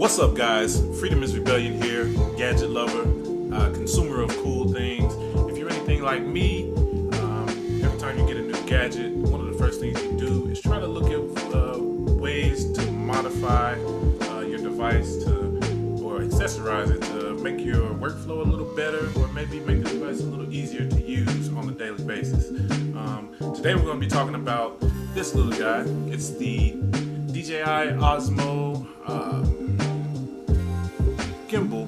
What's up, guys? Freedom is Rebellion here, gadget lover, consumer of cool things. If you're anything like me, every time you get a new gadget, one of the first things you do is try to look at ways to modify your device or accessorize it to make your workflow a little better, or maybe make the device a little easier to use on a daily basis. Today we're going to be talking about this little guy. It's the DJI OSMO gimbal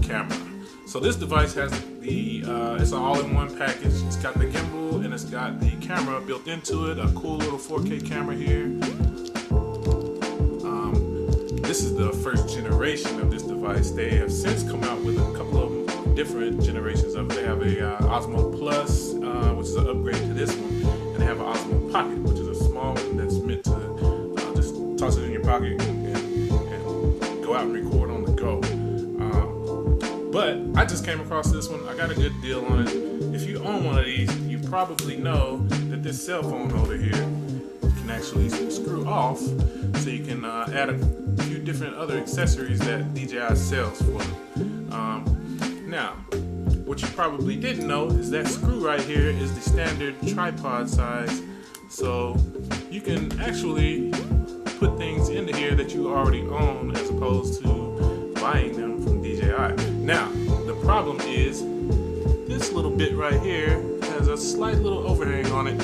camera. So this device has it's an all-in-one package. It's got the gimbal and it's got the camera built into it, a cool little 4K camera here. This is the first generation of this device. They have since come out with a couple of different generations of it. They have a Osmo Plus, which is an upgrade to this one, and they have an Osmo Pocket, which is a small one that's meant to just toss it in your pocket and go out and record on the go. But I just came across this one. I got a good deal on it. If you own one of these, you probably know that this cell phone holder here can actually screw off, so you can add a few different other accessories that DJI sells for them. Now, what you probably didn't know is that screw right here is the standard tripod size, so you can actually put things into here that you already own as opposed to buying them from DJI. Now, the problem is this little bit right here has a slight little overhang on it.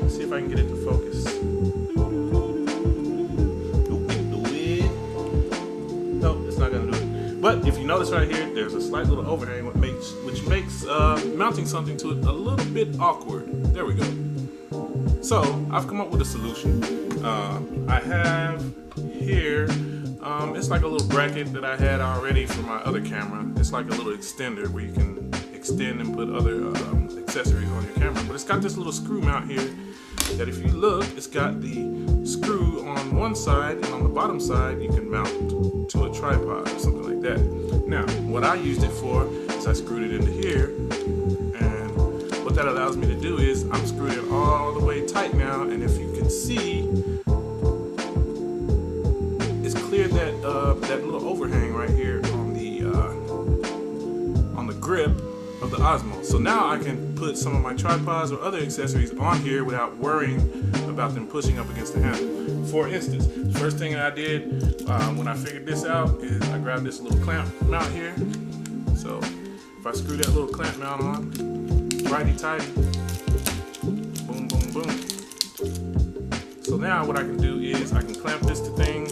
Let's see if I can get it to focus. No, it's not gonna do it. But if you notice right here, there's a slight little overhang which makes mounting something to it a little bit awkward. There we go. So I've come up with a solution. I have here, it's like a little bracket that I had already for my other camera. It's like a little extender where you can extend and put other accessories on your camera. But it's got this little screw mount here that if you look, it's got the screw on one side, and on the bottom side you can mount to a tripod or something like that. Now, what I used it for is I screwed it into here, and what that allows me to do is I'm screwed it all the way tight now, and if you can see, it's cleared that little overhang right here on the grip of the Osmo. So now I can put some of my tripods or other accessories on here without worrying about them pushing up against the handle. For instance, the first thing I did when I figured this out is I grabbed this little clamp mount here. So if I screw that little clamp mount on, righty-tighty, boom, boom, boom. So now what I can do is I can clamp this to things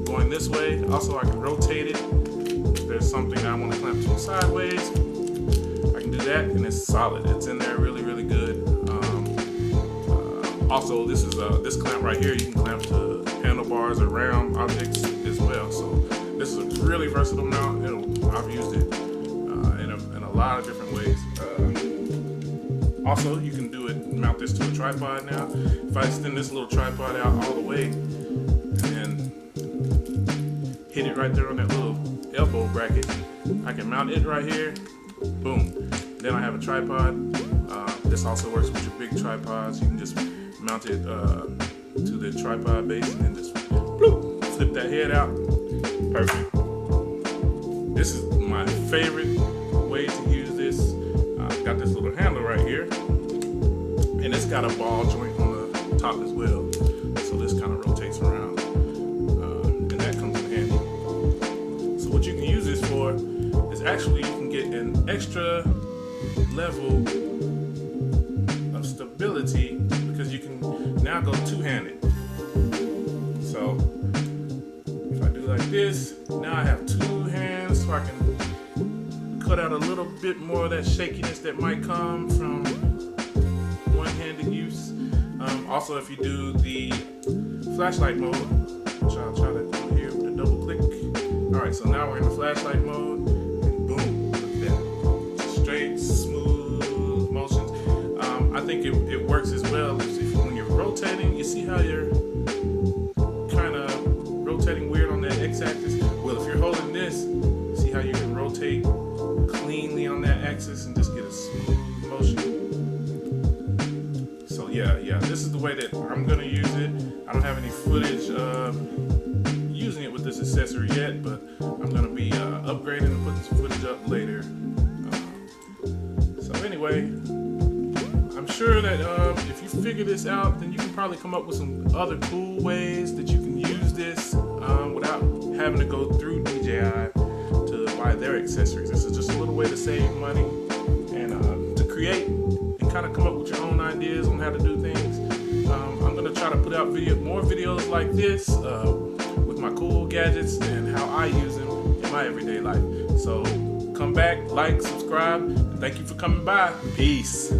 going this way. Also, I can rotate it. If there's something I want to clamp to sideways, I can do that, and it's solid. It's in there really, really good. Also, this clamp right here, you can clamp to handlebars or round objects as well. So this is a really versatile mount. I've used it in a lot of different ways. Also, you can mount this to a tripod now. If I extend this little tripod out all the way and hit it right there on that little elbow bracket, I can mount it right here. Boom. Then I have a tripod. This also works with your big tripods. You can just mount it to the tripod base and then just bloop, flip that head out. Perfect. This is my favorite way to use this. I've got this little handle right here, and it's got a ball joint on the top as well. So this kind of rotates around, and that comes in handy. So what you can use this for is actually you can get an extra level of stability because you can now go two-handed. So if I do like this, now I have two hands, so I can cut out a little bit more of that shakiness that might come from one-handed use. Also, if you do the flashlight mode, which I'll try to do here with a double click. Alright, so now we're in the flashlight mode, and boom, look at that. Straight, smooth motions. I think it works as well if when you're rotating, you see how you're kind of rotating weird on that x-axis? Well, if you're holding this, see how you can rotate cleanly on that axis and just get a smooth motion. So yeah, this is the way that I'm gonna use it. I don't have any footage of using it with this accessory yet, but I'm gonna be upgrading and putting some footage up later. So anyway, I'm sure that if you figure this out, then you can probably come up with some other cool ways that you can use this without having to go through DJI to buy their accessories. This is just a little way to save money and to create and kind of come up with your own ideas on how to do things. I'm gonna try to put out more videos like this with my cool gadgets and how I use them in my everyday life. So come back, like, subscribe, and thank you for coming by. Peace.